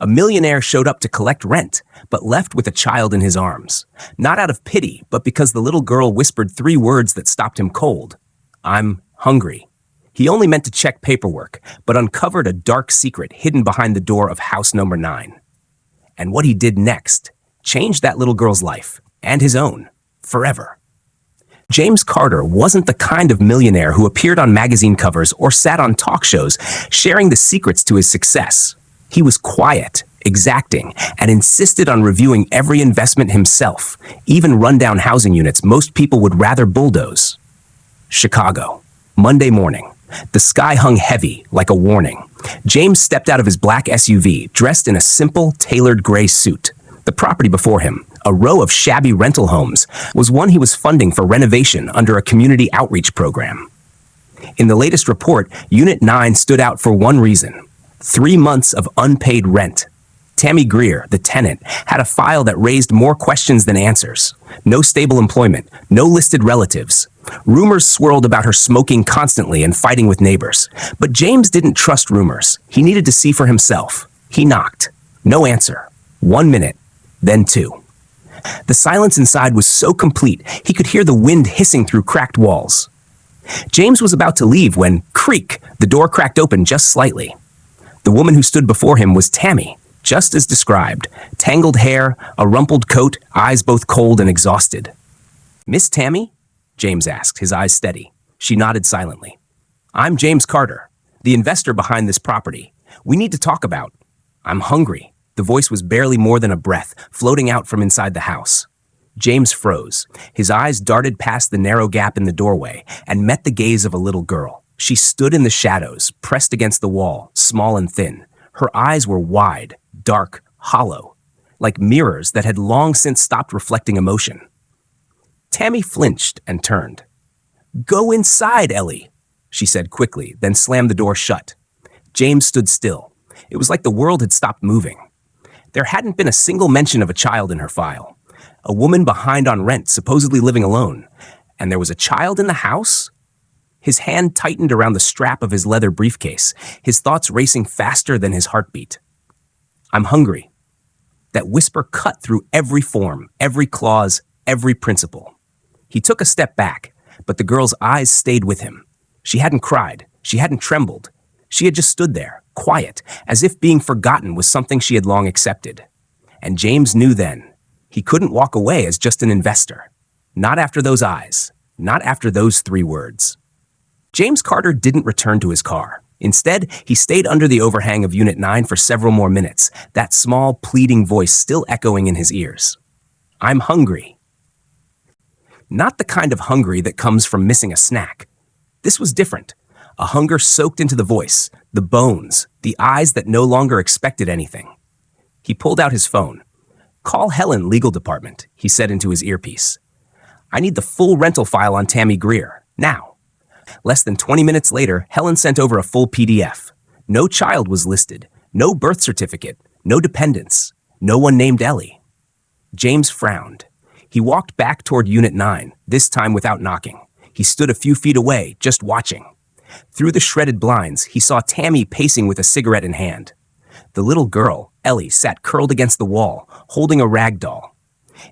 A millionaire showed up to collect rent, but left with a child in his arms. Not out of pity, but because the little girl whispered 3 words that stopped him cold. "I'm hungry." He only meant to check paperwork, but uncovered a dark secret hidden behind the door of house number 9. And what he did next changed that little girl's life, and his own, forever. James Carter wasn't the kind of millionaire who appeared on magazine covers or sat on talk shows sharing the secrets to his success. He was quiet, exacting, and insisted on reviewing every investment himself, even rundown housing units most people would rather bulldoze. Chicago, Monday morning. The sky hung heavy, like a warning. James stepped out of his black SUV, dressed in a simple, tailored gray suit. The property before him, a row of shabby rental homes, was one he was funding for renovation under a community outreach program. In the latest report, Unit 9 stood out for one reason: 3 months of unpaid rent. Tammy Greer, the tenant, had a file that raised more questions than answers. No stable employment, no listed relatives. Rumors swirled about her smoking constantly and fighting with neighbors. But James didn't trust rumors. He needed to see for himself. He knocked. No answer. 1 minute, then 2. The silence inside was so complete, he could hear the wind hissing through cracked walls. James was about to leave when, creak, the door cracked open just slightly. The woman who stood before him was Tammy, just as described. Tangled hair, a rumpled coat, eyes both cold and exhausted. "Miss Tammy?" James asked, his eyes steady. She nodded silently. "I'm James Carter, the investor behind this property. We need to talk about—" "I'm hungry." The voice was barely more than a breath, floating out from inside the house. James froze. His eyes darted past the narrow gap in the doorway and met the gaze of a little girl. She stood in the shadows, pressed against the wall, small and thin. Her eyes were wide, dark, hollow, like mirrors that had long since stopped reflecting emotion. Tammy flinched and turned. "Go inside, Ellie," she said quickly, then slammed the door shut. James stood still. It was like the world had stopped moving. There hadn't been a single mention of a child in her file. A woman behind on rent, supposedly living alone. And there was a child in the house? His hand tightened around the strap of his leather briefcase, his thoughts racing faster than his heartbeat. "I'm hungry." That whisper cut through every form, every clause, every principle. He took a step back, but the girl's eyes stayed with him. She hadn't cried. She hadn't trembled. She had just stood there, quiet, as if being forgotten was something she had long accepted. And James knew then, he couldn't walk away as just an investor. Not after those eyes. Not after those 3 words. James Carter didn't return to his car. Instead, he stayed under the overhang of Unit 9 for several more minutes, that small, pleading voice still echoing in his ears. "I'm hungry." Not the kind of hungry that comes from missing a snack. This was different. A hunger soaked into the voice, the bones, the eyes that no longer expected anything. He pulled out his phone. "Call Helen, legal department," he said into his earpiece. "I need the full rental file on Tammy Greer, now." Less than 20 minutes later, Helen sent over a full PDF. No child was listed, no birth certificate, no dependents, no one named Ellie. James frowned. He walked back toward Unit 9, this time without knocking. He stood a few feet away, just watching. Through the shredded blinds, he saw Tammy pacing with a cigarette in hand. The little girl, Ellie, sat curled against the wall, holding a rag doll.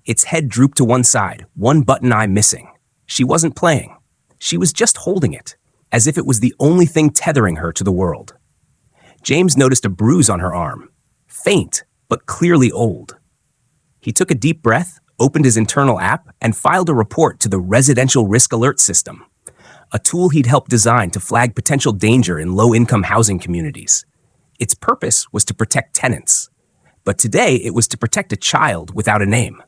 Its head drooped to one side, one button eye missing. She wasn't playing. She was just holding it, as if it was the only thing tethering her to the world. James noticed a bruise on her arm, faint, but clearly old. He took a deep breath, opened his internal app, and filed a report to the Residential Risk Alert System, a tool he'd helped design to flag potential danger in low-income housing communities. Its purpose was to protect tenants, but today it was to protect a child without a name.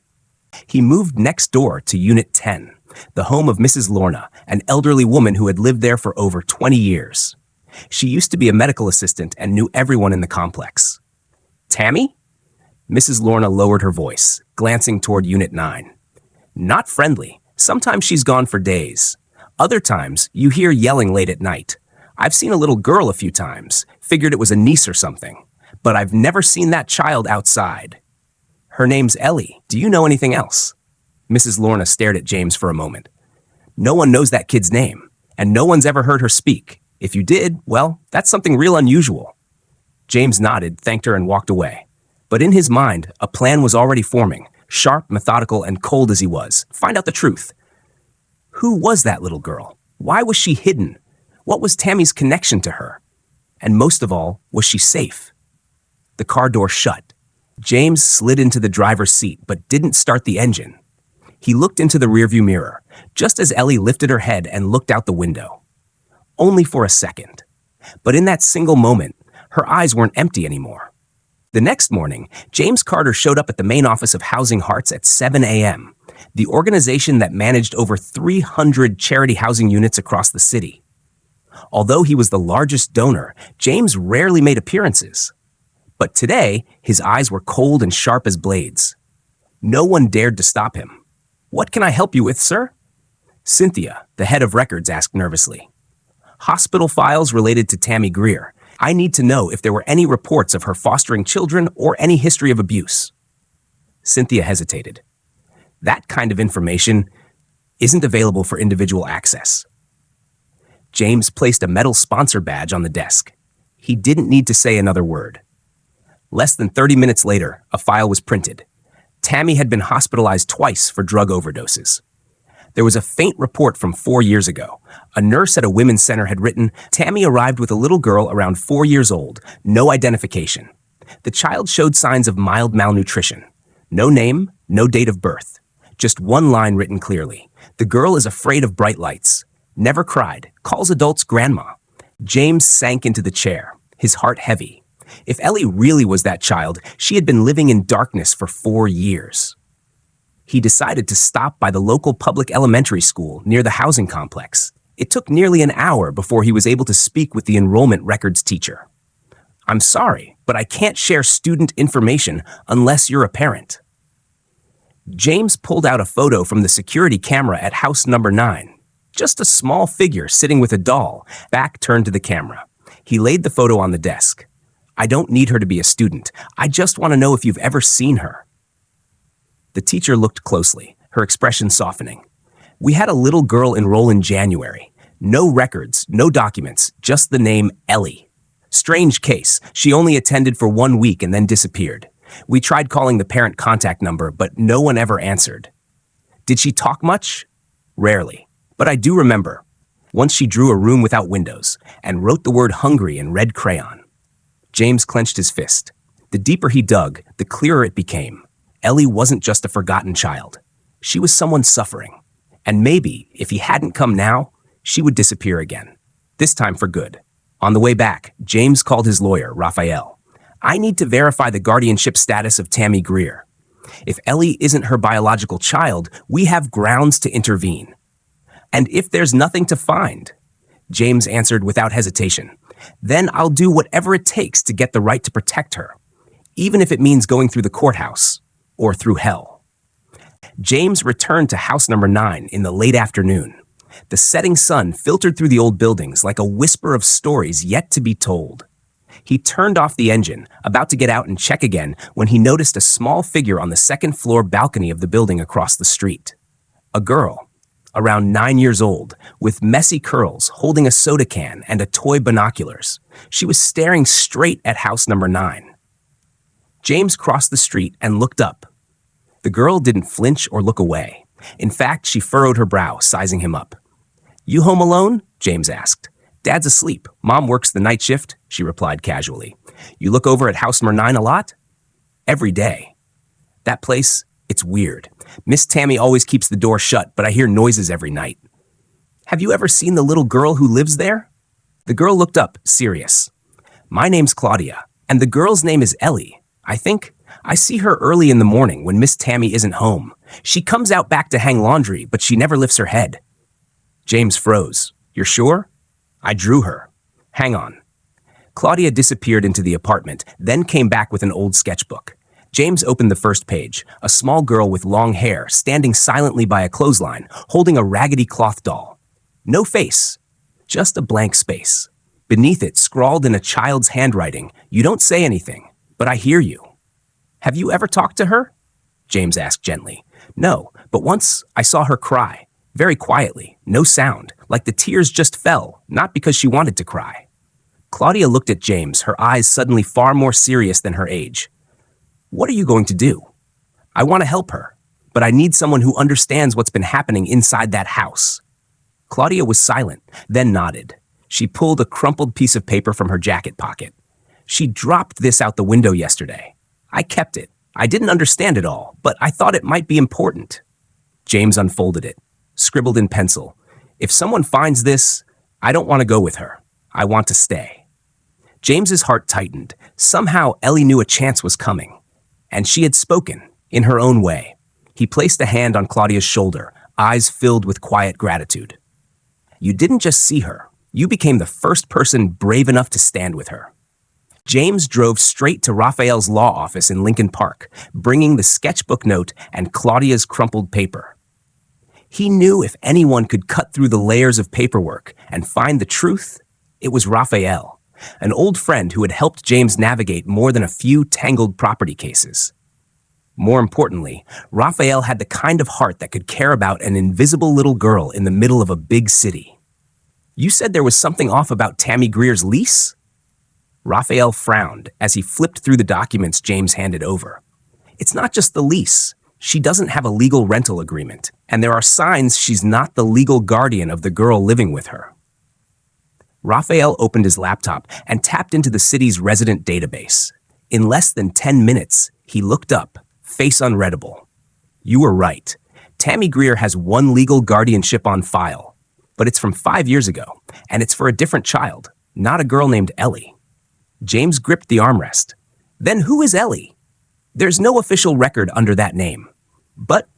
He moved next door to Unit 10, the home of Mrs. Lorna, an elderly woman who had lived there for over 20 years. She used to be a medical assistant and knew everyone in the complex. "Tammy?" Mrs. Lorna lowered her voice, glancing toward Unit 9. "Not friendly. Sometimes she's gone for days. Other times, you hear yelling late at night. I've seen a little girl a few times, figured it was a niece or something, but I've never seen that child outside. Her name's Ellie. Do you know anything else?" Mrs. Lorna stared at James for a moment. "No one knows that kid's name, and no one's ever heard her speak. If you did, well, that's something real unusual." James nodded, thanked her, and walked away. But in his mind, a plan was already forming, sharp, methodical, and cold as he was. Find out the truth. Who was that little girl? Why was she hidden? What was Tammy's connection to her? And most of all, was she safe? The car door shut. James slid into the driver's seat, but didn't start the engine. He looked into the rearview mirror, just as Ellie lifted her head and looked out the window. Only for a second. But in that single moment, her eyes weren't empty anymore. The next morning, James Carter showed up at the main office of Housing Hearts at 7 a.m., the organization that managed over 300 charity housing units across the city. Although he was the largest donor, James rarely made appearances. But today, his eyes were cold and sharp as blades. No one dared to stop him. "What can I help you with, sir?" Cynthia, the head of records, asked nervously. "Hospital files related to Tammy Greer. I need to know if there were any reports of her fostering children or any history of abuse." Cynthia hesitated. "That kind of information isn't available for individual access." James placed a metal sponsor badge on the desk. He didn't need to say another word. Less than 30 minutes later, a file was printed. Tammy had been hospitalized twice for drug overdoses. There was a faint report from 4 years ago. A nurse at a women's center had written, "Tammy arrived with a little girl around 4 years old, no identification. The child showed signs of mild malnutrition. No name, no date of birth. Just one line written clearly. The girl is afraid of bright lights. Never cried, calls adults grandma." James sank into the chair, his heart heavy. If Ellie really was that child, she had been living in darkness for 4 years. He decided to stop by the local public elementary school near the housing complex. It took nearly an hour before he was able to speak with the enrollment records teacher. "I'm sorry, but I can't share student information unless you're a parent." James pulled out a photo from the security camera at house number 9. Just a small figure sitting with a doll, back turned to the camera. He laid the photo on the desk. "I don't need her to be a student. I just want to know if you've ever seen her." The teacher looked closely, her expression softening. "We had a little girl enroll in January. No records, no documents, just the name Ellie. Strange case. She only attended for 1 week and then disappeared. We tried calling the parent contact number, but no one ever answered. Did she talk much? Rarely. But I do remember. Once she drew a room without windows and wrote the word hungry in red crayon." James clenched his fist. The deeper he dug, the clearer it became. Ellie wasn't just a forgotten child. She was someone suffering. And maybe, if he hadn't come now, she would disappear again. This time for good. On the way back, James called his lawyer, Raphael. "I need to verify the guardianship status of Tammy Greer. If Ellie isn't her biological child, we have grounds to intervene." "And if there's nothing to find," James answered without hesitation, "then I'll do whatever it takes to get the right to protect her, even if it means going through the courthouse or through hell." James returned to house number 9 in the late afternoon. The setting sun filtered through the old buildings like a whisper of stories yet to be told. He turned off the engine, about to get out and check again, when he noticed a small figure on the second-floor balcony of the building across the street. A girl, around 9 years old, with messy curls, holding a soda can and a toy binoculars. She was staring straight at house number 9. James crossed the street and looked up. The girl didn't flinch or look away. In fact, she furrowed her brow, sizing him up. "You home alone?" James asked. "Dad's asleep. Mom works the night shift," she replied casually. "You look over at house number 9 a lot?" "Every day." "That place, it's weird. Miss Tammy always keeps the door shut, but I hear noises every night." "Have you ever seen the little girl who lives there?" The girl looked up, serious. "My name's Claudia, and the girl's name is Ellie. I think I see her early in the morning when Miss Tammy isn't home. She comes out back to hang laundry, but she never lifts her head." James froze. "You're sure?" "I drew her. Hang on." Claudia disappeared into the apartment, then came back with an old sketchbook. James opened the first page, a small girl with long hair standing silently by a clothesline, holding a raggedy cloth doll. No face, just a blank space. Beneath it, scrawled in a child's handwriting, "You don't say anything, but I hear you." "Have you ever talked to her?" James asked gently. "No, but once I saw her cry, very quietly, no sound, like the tears just fell, not because she wanted to cry." Claudia looked at James, her eyes suddenly far more serious than her age. What are you going to do? I want to help her, but I need someone who understands what's been happening inside that house. Claudia was silent, then nodded. She pulled a crumpled piece of paper from her jacket pocket. She dropped this out the window yesterday. I kept it. I didn't understand it all, but I thought it might be important. James unfolded it, scribbled in pencil. If someone finds this, I don't want to go with her. I want to stay. James's heart tightened. Somehow Ellie knew a chance was coming. And she had spoken, in her own way. He placed a hand on Claudia's shoulder, eyes filled with quiet gratitude. You didn't just see her. You became the first person brave enough to stand with her. James drove straight to Raphael's law office in Lincoln Park, bringing the sketchbook note and Claudia's crumpled paper. He knew if anyone could cut through the layers of paperwork and find the truth, it was Raphael, an old friend who had helped James navigate more than a few tangled property cases. More importantly, Raphael had the kind of heart that could care about an invisible little girl in the middle of a big city. You said there was something off about Tammy Greer's lease? Raphael frowned as he flipped through the documents James handed over. It's not just the lease. She doesn't have a legal rental agreement, and there are signs she's not the legal guardian of the girl living with her. Raphael opened his laptop and tapped into the city's resident database. In less than 10 minutes, he looked up, face unreadable. You were right. Tammy Greer has one legal guardianship on file, but it's from 5 years ago, and it's for a different child, not a girl named Ellie. James gripped the armrest. Then who is Ellie? There's no official record under that name. But,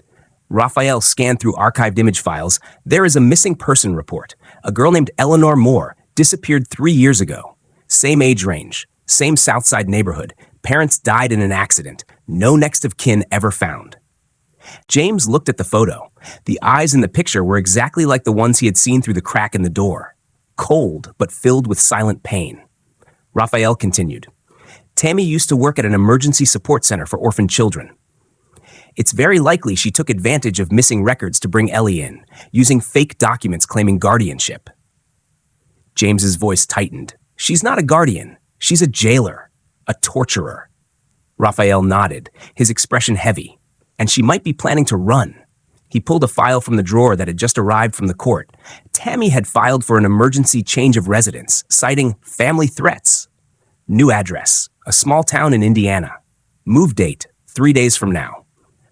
Raphael scanned through archived image files, there is a missing person report. A girl named Eleanor Moore disappeared 3 years ago. Same age range, same Southside neighborhood. Parents died in an accident. No next of kin ever found. James looked at the photo. The eyes in the picture were exactly like the ones he had seen through the crack in the door. Cold, but filled with silent pain. Raphael continued. Tammy used to work at an emergency support center for orphan children. It's very likely she took advantage of missing records to bring Ellie in, using fake documents claiming guardianship. James's voice tightened. She's not a guardian. She's a jailer, a torturer. Raphael nodded, his expression heavy. And she might be planning to run. He pulled a file from the drawer that had just arrived from the court. Tammy had filed for an emergency change of residence, citing family threats. New address, a small town in Indiana. Move date, 3 days from now.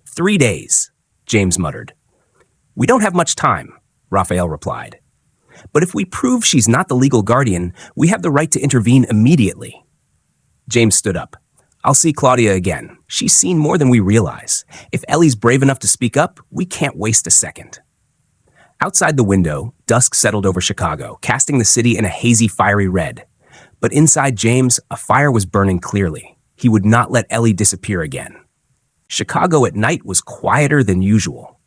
3 days, James muttered. We don't have much time, Raphael replied. But if we prove she's not the legal guardian, we have the right to intervene immediately. James stood up. I'll see Claudia again. She's seen more than we realize. If Ellie's brave enough to speak up, we can't waste a second. Outside the window, dusk settled over Chicago, casting the city in a hazy, fiery red. But inside James, a fire was burning clearly. He would not let Ellie disappear again. Chicago at night was quieter than usual.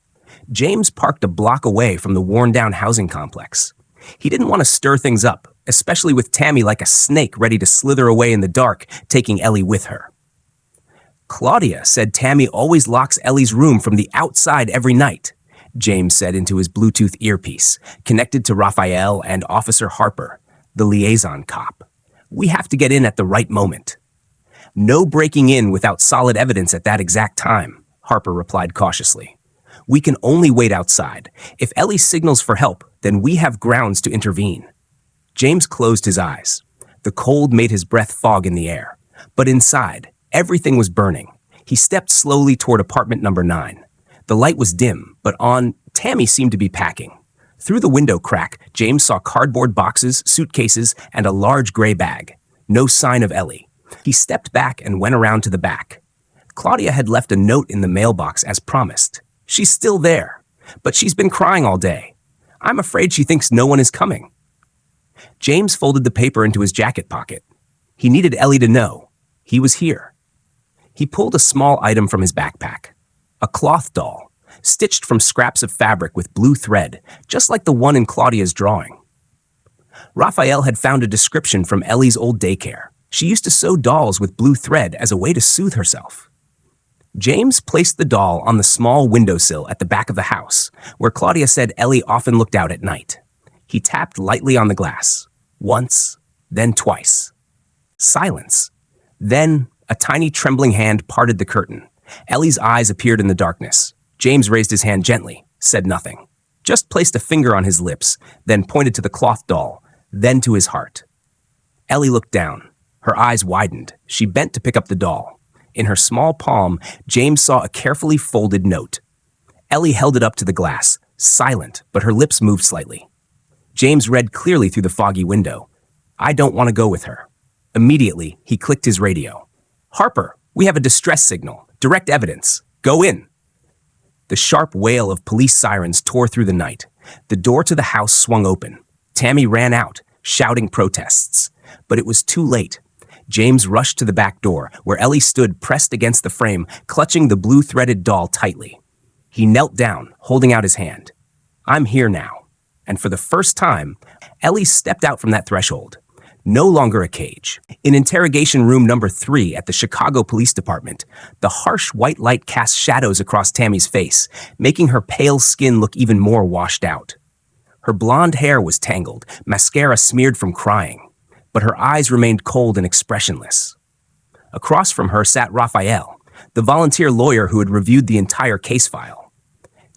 James parked a block away from the worn-down housing complex. He didn't want to stir things up, especially with Tammy like a snake ready to slither away in the dark, taking Ellie with her. Claudia said Tammy always locks Ellie's room from the outside every night, James said into his Bluetooth earpiece, connected to Raphael and Officer Harper, the liaison cop. We have to get in at the right moment. No breaking in without solid evidence at that exact time, Harper replied cautiously. We can only wait outside. If Ellie signals for help, then we have grounds to intervene. James closed his eyes. The cold made his breath fog in the air. But inside, everything was burning. He stepped slowly toward apartment number 9. The light was dim, but on, Tammy seemed to be packing. Through the window crack, James saw cardboard boxes, suitcases, and a large gray bag. No sign of Ellie. He stepped back and went around to the back. Claudia had left a note in the mailbox as promised. She's still there, but she's been crying all day. I'm afraid she thinks no one is coming. James folded the paper into his jacket pocket. He needed Ellie to know. He was here. He pulled a small item from his backpack. A cloth doll, stitched from scraps of fabric with blue thread, just like the one in Claudia's drawing. Raphael had found a description from Ellie's old daycare. She used to sew dolls with blue thread as a way to soothe herself. James placed the doll on the small windowsill at the back of the house, where Claudia said Ellie often looked out at night. He tapped lightly on the glass. Once, then twice. Silence. Then A tiny trembling hand parted the curtain. Ellie's eyes appeared in the darkness. James raised his hand gently, said nothing. Just placed a finger on his lips, then pointed to the cloth doll, then to his heart. Ellie looked down. Her eyes widened. She bent to pick up the doll. In her small palm, James saw a carefully folded note. Ellie held it up to the glass, silent, but her lips moved slightly. James read clearly through the foggy window. "I don't want to go with her." Immediately, he clicked his radio. "Harper, we have a distress signal. Direct evidence. Go in." The sharp wail of police sirens tore through the night. The door to the house swung open. Tammy ran out, shouting protests. But it was too late. James rushed to the back door, where Ellie stood pressed against the frame, clutching the blue-threaded doll tightly. He knelt down, holding out his hand. "I'm here now." And for the first time, Ellie stepped out from that threshold. No longer a cage. In interrogation room number 3 at the Chicago Police Department, the harsh white light cast shadows across Tammy's face, making her pale skin look even more washed out. Her blonde hair was tangled, mascara smeared from crying, but her eyes remained cold and expressionless. Across from her sat Raphael, the volunteer lawyer who had reviewed the entire case file.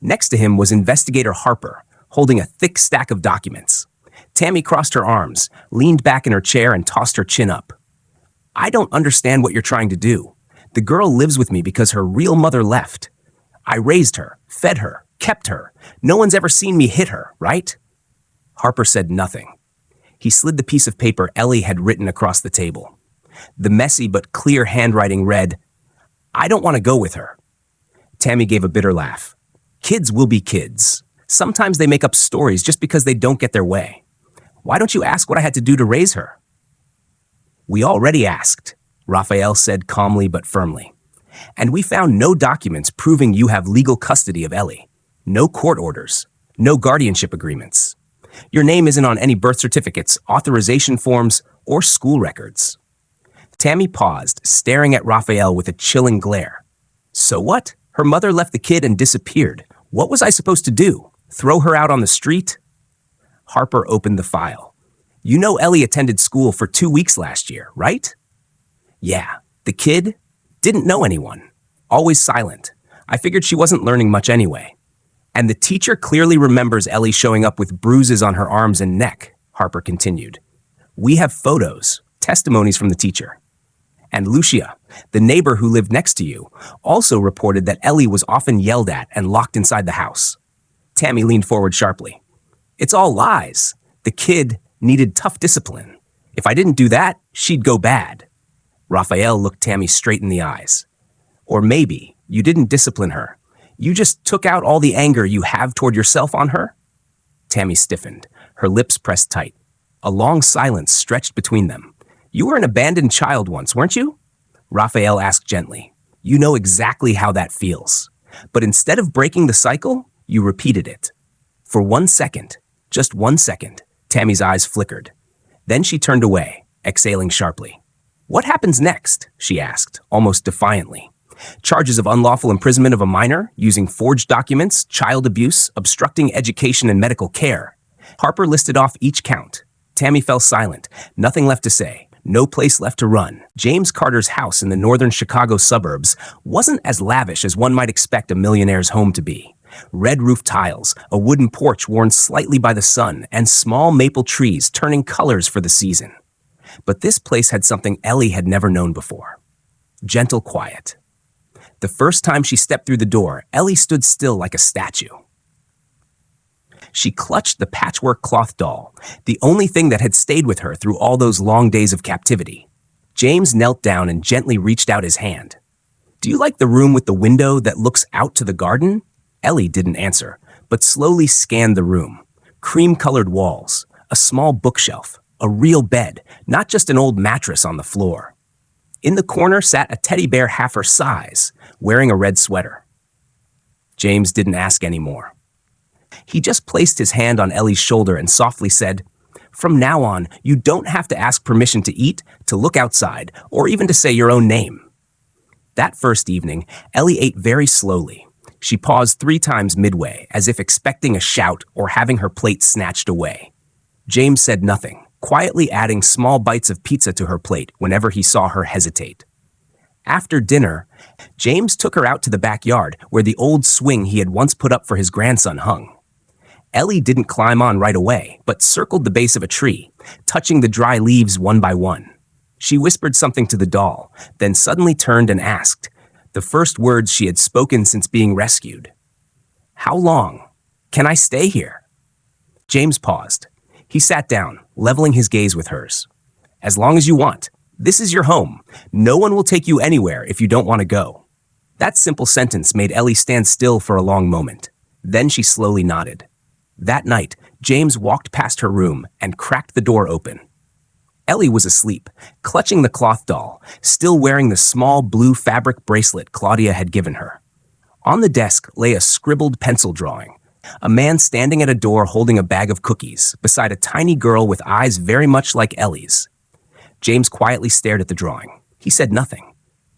Next to him was Investigator Harper, holding a thick stack of documents. Tammy crossed her arms, leaned back in her chair, and tossed her chin up. "I don't understand what you're trying to do. The girl lives with me because her real mother left. I raised her, fed her, kept her. No one's ever seen me hit her, right?" Harper said nothing. He slid the piece of paper Ellie had written across the table. The messy but clear handwriting read, "I don't want to go with her." Tammy gave a bitter laugh. "Kids will be kids. Sometimes they make up stories just because they don't get their way. Why don't you ask what I had to do to raise her?" "We already asked," Raphael said calmly but firmly. "And we found no documents proving you have legal custody of Ellie. No court orders. No guardianship agreements. Your name isn't on any birth certificates, authorization forms, or school records." Tammy paused, staring at Raphael with a chilling glare. "So what? Her mother left the kid and disappeared. What was I supposed to do? Throw her out on the street?" Harper opened the file. "You know Ellie attended school for 2 weeks last year, right?" "Yeah. The kid didn't know anyone. Always silent. I figured she wasn't learning much anyway. And the teacher clearly remembers Ellie showing up with bruises on her arms and neck," Harper continued. "We have photos, testimonies from the teacher. And Lucia, the neighbor who lived next to you, also reported that Ellie was often yelled at and locked inside the house." Tammy leaned forward sharply. "It's all lies. The kid needed tough discipline. If I didn't do that, she'd go bad." Raphael looked Tammy straight in the eyes. "Or maybe you didn't discipline her. You just took out all the anger you have toward yourself on her?" Tammy stiffened, her lips pressed tight. A long silence stretched between them. "You were an abandoned child once, weren't you?" Raphael asked gently. "You know exactly how that feels. But instead of breaking the cycle, you repeated it." For 1 second, just 1 second, Tammy's eyes flickered. Then she turned away, exhaling sharply. "What happens next?" she asked, almost defiantly. "Charges of unlawful imprisonment of a minor, using forged documents, child abuse, obstructing education and medical care." Harper listed off each count. Tammy fell silent, nothing left to say, no place left to run. James Carter's house in the northern Chicago suburbs wasn't as lavish as one might expect a millionaire's home to be. Red roof tiles, a wooden porch worn slightly by the sun, and small maple trees turning colors for the season. But this place had something Ellie had never known before. Gentle quiet. The first time she stepped through the door, Ellie stood still like a statue. She clutched the patchwork cloth doll, the only thing that had stayed with her through all those long days of captivity. James knelt down and gently reached out his hand. "Do you like the room with the window that looks out to the garden?" Ellie didn't answer, but slowly scanned the room. Cream-colored walls, a small bookshelf, a real bed, not just an old mattress on the floor. In the corner sat a teddy bear half her size, wearing a red sweater. James didn't ask any more. He just placed his hand on Ellie's shoulder and softly said, "From now on, you don't have to ask permission to eat, to look outside, or even to say your own name." That first evening, Ellie ate very slowly. She paused 3 times midway, as if expecting a shout or having her plate snatched away. James said nothing, quietly adding small bites of pizza to her plate whenever he saw her hesitate. After dinner, James took her out to the backyard where the old swing he had once put up for his grandson hung. Ellie didn't climb on right away, but circled the base of a tree, touching the dry leaves one by one. She whispered something to the doll, then suddenly turned and asked, the first words she had spoken since being rescued. "How long? Can I stay here?" James paused. He sat down, leveling his gaze with hers. "As long as you want. This is your home. No one will take you anywhere if you don't want to go." That simple sentence made Ellie stand still for a long moment. Then she slowly nodded. That night, James walked past her room and cracked the door open. Ellie was asleep, clutching the cloth doll, still wearing the small blue fabric bracelet Claudia had given her. On the desk lay a scribbled pencil drawing, a man standing at a door holding a bag of cookies, beside a tiny girl with eyes very much like Ellie's. James quietly stared at the drawing. He said nothing,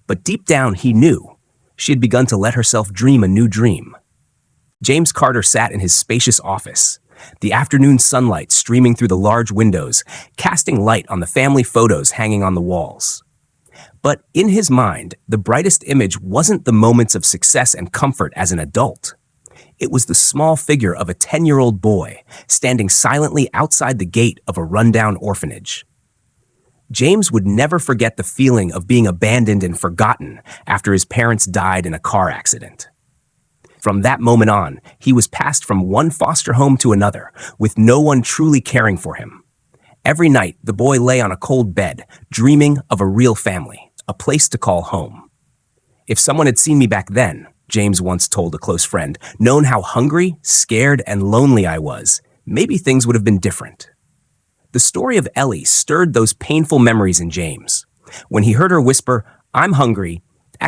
but deep down he knew she had begun to let herself dream a new dream. James Carter sat in his spacious office, the afternoon sunlight streaming through the large windows, casting light on the family photos hanging on the walls. But in his mind, the brightest image wasn't the moments of success and comfort as an adult. It was the small figure of a 10-year-old boy standing silently outside the gate of a rundown orphanage. James would never forget the feeling of being abandoned and forgotten after his parents died in a car accident. From that moment on, he was passed from one foster home to another, with no one truly caring for him. Every night, the boy lay on a cold bed, dreaming of a real family, a place to call home. "If someone had seen me back then," James once told a close friend, "known how hungry, scared, and lonely I was, maybe things would have been different." The story of Ellie stirred those painful memories in James. When he heard her whisper, "I'm hungry,"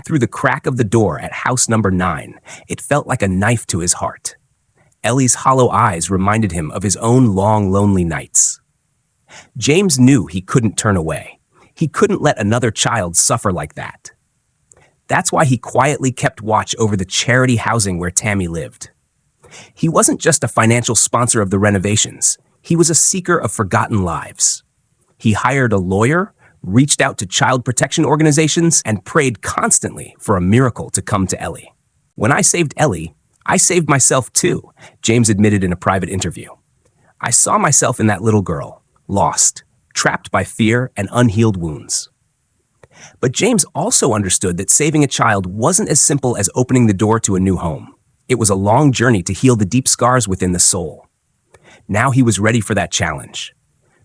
through the crack of the door at house number 9, it felt like a knife to his heart. Ellie's hollow eyes reminded him of his own long, lonely nights. James knew he couldn't turn away. He couldn't let another child suffer like that. That's why he quietly kept watch over the charity housing where Tammy lived. He wasn't just a financial sponsor of the renovations. He was a seeker of forgotten lives. He hired a lawyer, reached out to child protection organizations, and prayed constantly for a miracle to come to Ellie. "When I saved Ellie, I saved myself too," James admitted in a private interview. "I saw myself in that little girl, lost, trapped by fear and unhealed wounds." But James also understood that saving a child wasn't as simple as opening the door to a new home. It was a long journey to heal the deep scars within the soul. Now he was ready for that challenge.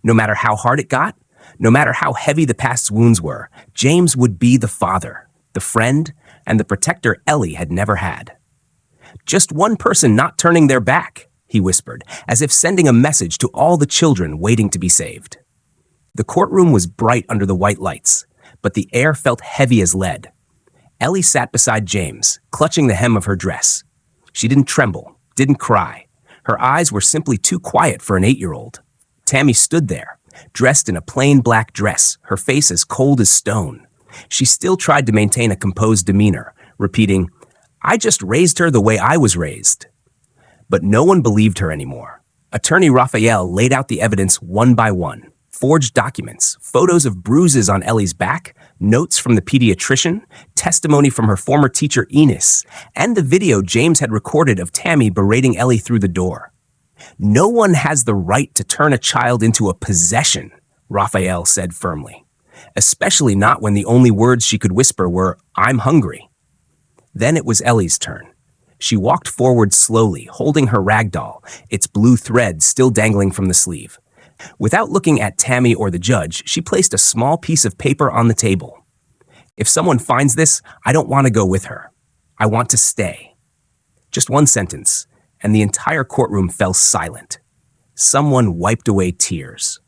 No matter how hard it got, no matter how heavy the past's wounds were, James would be the father, the friend, and the protector Ellie had never had. "Just one person not turning their back," he whispered, as if sending a message to all the children waiting to be saved. The courtroom was bright under the white lights, but the air felt heavy as lead. Ellie sat beside James, clutching the hem of her dress. She didn't tremble, didn't cry. Her eyes were simply too quiet for an 8-year-old. Tammy stood there, dressed in a plain black dress, her face as cold as stone. She still tried to maintain a composed demeanor, repeating, "I just raised her the way I was raised." But no one believed her anymore. Attorney Raphael laid out the evidence one by one. Forged documents, photos of bruises on Ellie's back, notes from the pediatrician, testimony from her former teacher Enos, and the video James had recorded of Tammy berating Ellie through the door. "No one has the right to turn a child into a possession," Raphael said firmly, especially not when the only words she could whisper were, "I'm hungry." Then it was Ellie's turn. She walked forward slowly, holding her rag doll, its blue thread still dangling from the sleeve. Without looking at Tammy or the judge, she placed a small piece of paper on the table. "If someone finds this, I don't want to go with her. I want to stay." Just one sentence, and the entire courtroom fell silent. Someone wiped away tears.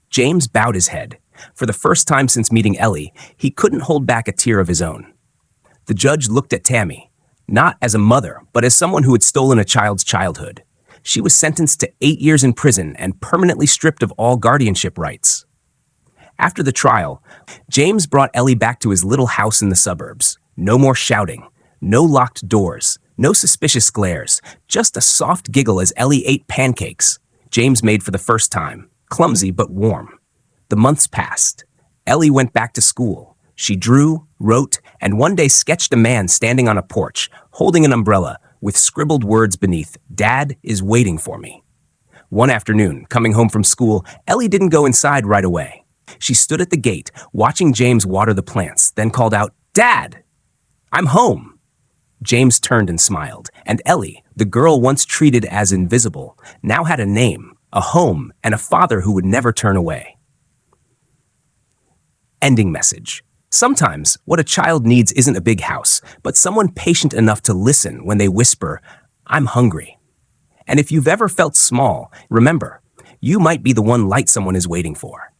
James bowed his head. For the first time since meeting Ellie, he couldn't hold back a tear of his own. The judge looked at Tammy, not as a mother, but as someone who had stolen a child's childhood. She was sentenced to 8 years in prison and permanently stripped of all guardianship rights. After the trial, James brought Ellie back to his little house in the suburbs. No more shouting, no locked doors, no suspicious glares, just a soft giggle as Ellie ate pancakes James made for the first time, clumsy but warm. The months passed. Ellie went back to school. She drew, wrote, and one day sketched a man standing on a porch, holding an umbrella, with scribbled words beneath, "Dad is waiting for me." One afternoon, coming home from school, Ellie didn't go inside right away. She stood at the gate, watching James water the plants, then called out, "Dad, I'm home." James turned and smiled, and Ellie, the girl once treated as invisible, now had a name, a home, and a father who would never turn away. Ending message. Sometimes, what a child needs isn't a big house, but someone patient enough to listen when they whisper, "I'm hungry." And if you've ever felt small, remember, you might be the one light someone is waiting for.